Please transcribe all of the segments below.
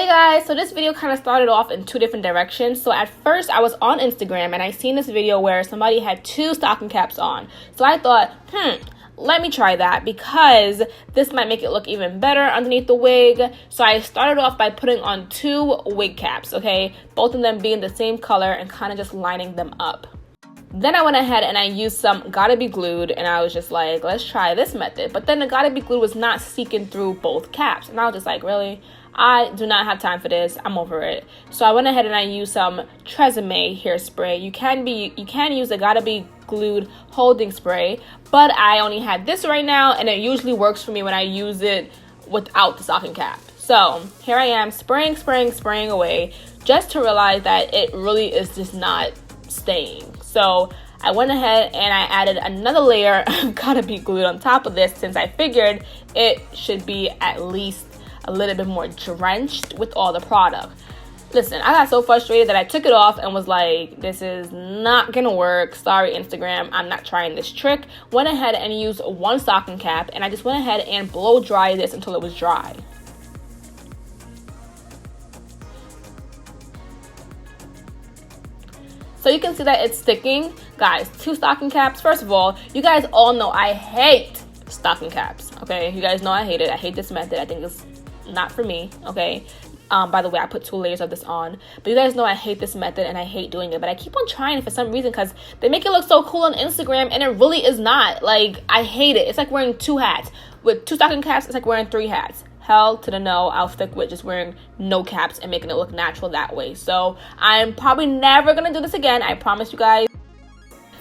Guys, so this video kind of started off in two different directions. So at first I was on Instagram and I seen this video where somebody had two stocking caps on. So I thought, let me try that because this might make it look even better underneath the wig. So I started off by putting on two wig caps, okay? Both of them being the same color and kind of just lining them up. Then I went ahead and I used some Gotta Be Glued and I was just like, let's try this method. But then the Gotta Be Glued was not seeking through both caps. And I was just like, really? I do not have time for this. I'm over it. So I went ahead and I used some Tresemme hairspray. You can use the Gotta Be Glued holding spray, but I only had this right now and it usually works for me when I use it without the stocking cap. So here I am spraying away just to realize that it really is just not staying. So I went ahead and I added another layer of Gotta Be Glued on top of this since I figured it should be at least a little bit more drenched with all the product. Listen, I got so frustrated that I took it off and was like, this is not gonna work. Sorry, Instagram, I'm not trying this trick. Went ahead and used one stocking cap and I just went ahead and blow dry this until it was dry. So you can see that it's sticking. Guys, two stocking caps. First of all, you guys all know I hate stocking caps, okay? You guys know I hate it. I hate this method. I think it's not for me, okay? By the way, I put two layers of this on. But you guys know I hate this method and I hate doing it. But I keep on trying it for some reason because they make it look so cool on Instagram and it really is not. Like, I hate it. It's like wearing two hats. With two stocking caps, it's like wearing three hats. Hell to the no, I'll stick with just wearing no caps and making it look natural that way. So I'm probably never gonna do this again, I promise you guys.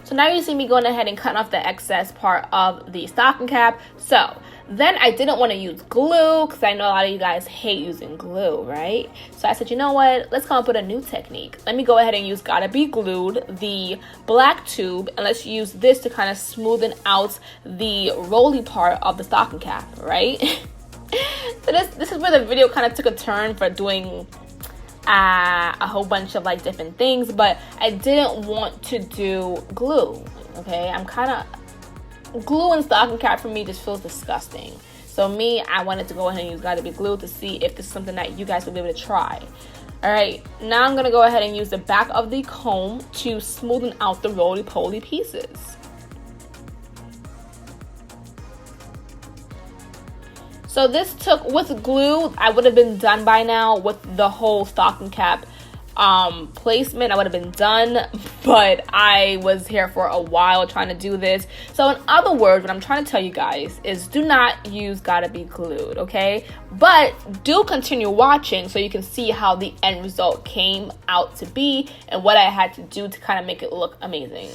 So now you see me going ahead and cutting off the excess part of the stocking cap. So then I didn't want to use glue because I know a lot of you guys hate using glue, right? So I said, you know what, let's come up with a new technique. Let me go ahead and use Gotta Be Glued, the black tube, and let's use this to kind of smoothen out the rolly part of the stocking cap, right? So this is where the video kind of took a turn for doing a whole bunch of like different things, but I didn't want to do glue, okay? Glue and stocking cap for me just feels disgusting. So I wanted to go ahead and use Gotta Be Glued to see if this is something that you guys would be able to try. All right, now I'm gonna go ahead and use the back of the comb to smoothen out the roly-poly pieces. So this took, with glue, I would have been done by now with the whole stocking cap placement. I would have been done, but I was here for a while trying to do this. So in other words, what I'm trying to tell you guys is do not use Gotta Be Glued, okay? But do continue watching so you can see how the end result came out to be and what I had to do to kind of make it look amazing.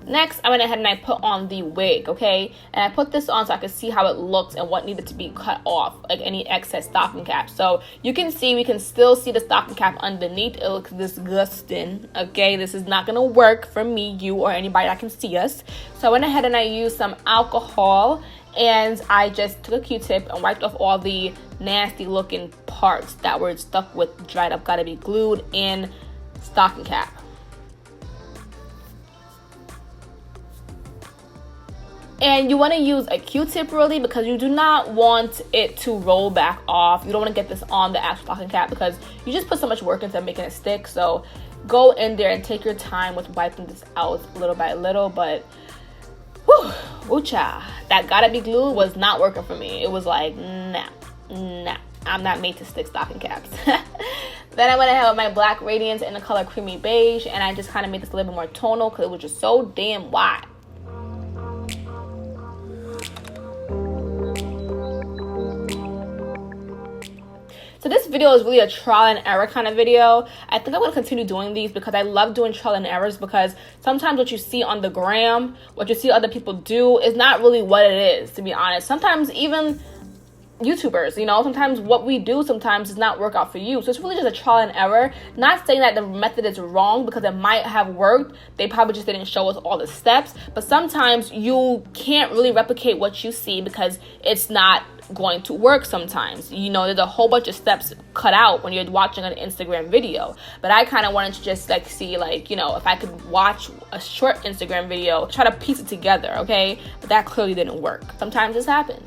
Next, I went ahead and I put on the wig, okay? And I put this on so I could see how it looks and what needed to be cut off, like any excess stocking cap. So you can see, we can still see the stocking cap underneath. It looks disgusting, okay? This is not gonna work for me, you, or anybody that can see us. So I went ahead and I used some alcohol and I just took a Q-tip and wiped off all the nasty looking parts that were stuck with dried up Gotta Be Glued and stocking cap. And you want to use a Q-tip really because you do not want it to roll back off. You don't want to get this on the actual stocking cap because you just put so much work into making it stick. So go in there and take your time with wiping this out little by little. But whew, ooh-cha, that Gotta Be Glued was not working for me. It was like, nah, I'm not made to stick stocking caps. Then I went ahead with my black radiance in the color Creamy Beige and I just kind of made this a little bit more tonal because it was just so damn wide. So this video is really a trial and error kind of video. I think I'm going to continue doing these because I love doing trial and errors because sometimes what you see on the gram, what you see other people do is not really what it is, to be honest. Sometimes even YouTubers, you know, sometimes what we do sometimes does not work out for you. So it's really just a trial and error. Not saying that the method is wrong because it might have worked. They probably just didn't show us all the steps. But sometimes you can't really replicate what you see because it's not going to work sometimes. You know, there's a whole bunch of steps cut out when you're watching an Instagram video. But I kind of wanted to just like see, like, you know, if I could watch a short Instagram video, try to piece it together, okay? But that clearly didn't work. Sometimes this happens.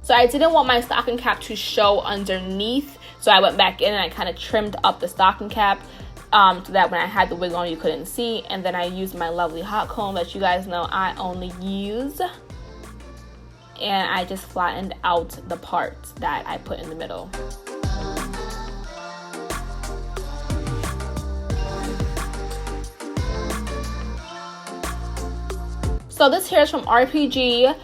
So I didn't want my stocking cap to show underneath, so I went back in and I kind of trimmed up the stocking cap so that when I had the wig on you couldn't see. And then I used my lovely hot comb that you guys know I only use, and I just flattened out the part that I put in the middle. So this hair is from RPG.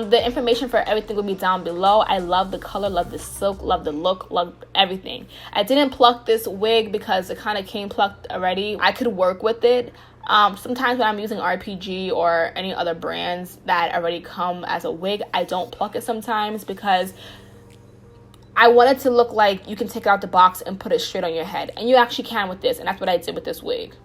The information for everything will be down below. I love the color, love the silk, love the look, love everything. I didn't pluck this wig because it kind of came plucked already. I could work with it. Sometimes when I'm using RPG or any other brands that already come as a wig, I don't pluck it sometimes because I want it to look like you can take out the box and put it straight on your head. And you actually can with this, and that's what I did with this wig.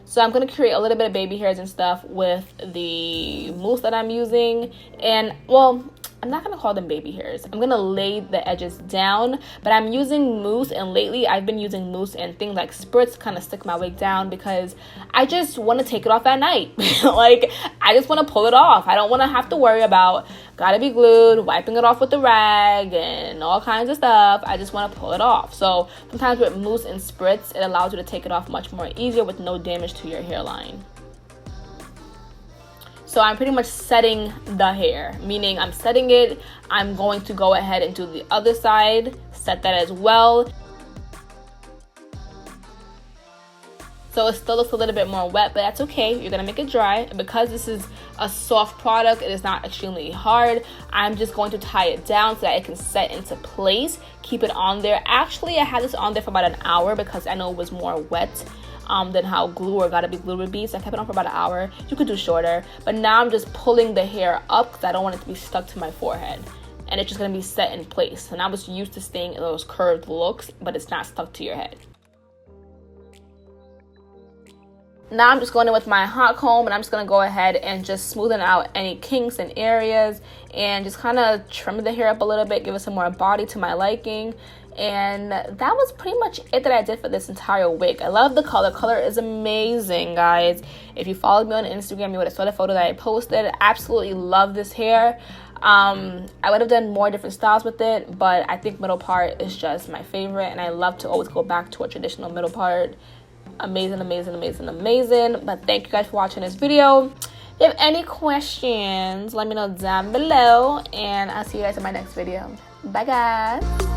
So I'm going to create a little bit of baby hairs and stuff with the mousse that I'm using. And, well, I'm not going to call them baby hairs. I'm going to lay the edges down. But I'm using mousse, and lately I've been using mousse and things like spritz to kind of stick my wig down because I just want to take it off at night. Like, I just want to pull it off. I don't want to have to worry about gotta be glued, wiping it off with the rag, and all kinds of stuff. I just want to pull it off. So sometimes with mousse and spritz, it allows you to take it off much more easier with no damage to your hairline. So I'm pretty much setting the hair, meaning I'm setting it. I'm going to go ahead and do the other side, set that as well. So it still looks a little bit more wet, but that's okay. You're gonna make it dry. And because this is a soft product, it is not extremely hard. I'm just going to tie it down so that it can set into place. Keep it on there. Actually, I had this on there for about an hour because I know it was more wet than how glue or gotta be glue would be. So I kept it on for about an hour. You could do shorter. But now I'm just pulling the hair up because I don't want it to be stuck to my forehead. And it's just gonna be set in place. And I was used to staying in those curved looks, but it's not stuck to your head. Now I'm just going in with my hot comb, and I'm just going to go ahead and just smoothen out any kinks and areas and just kind of trim the hair up a little bit, give it some more body to my liking. And that was pretty much it that I did for this entire wig. I love the color. Color is amazing, guys. If you followed me on Instagram, you would have saw the photo that I posted. Absolutely love this hair. I would have done more different styles with it, but I think middle part is just my favorite, and I love to always go back to a traditional middle part. Amazing, amazing, amazing, amazing. But thank you guys for watching this video. If you have any questions, let me know down below, and I'll see you guys in my next video. Bye, guys.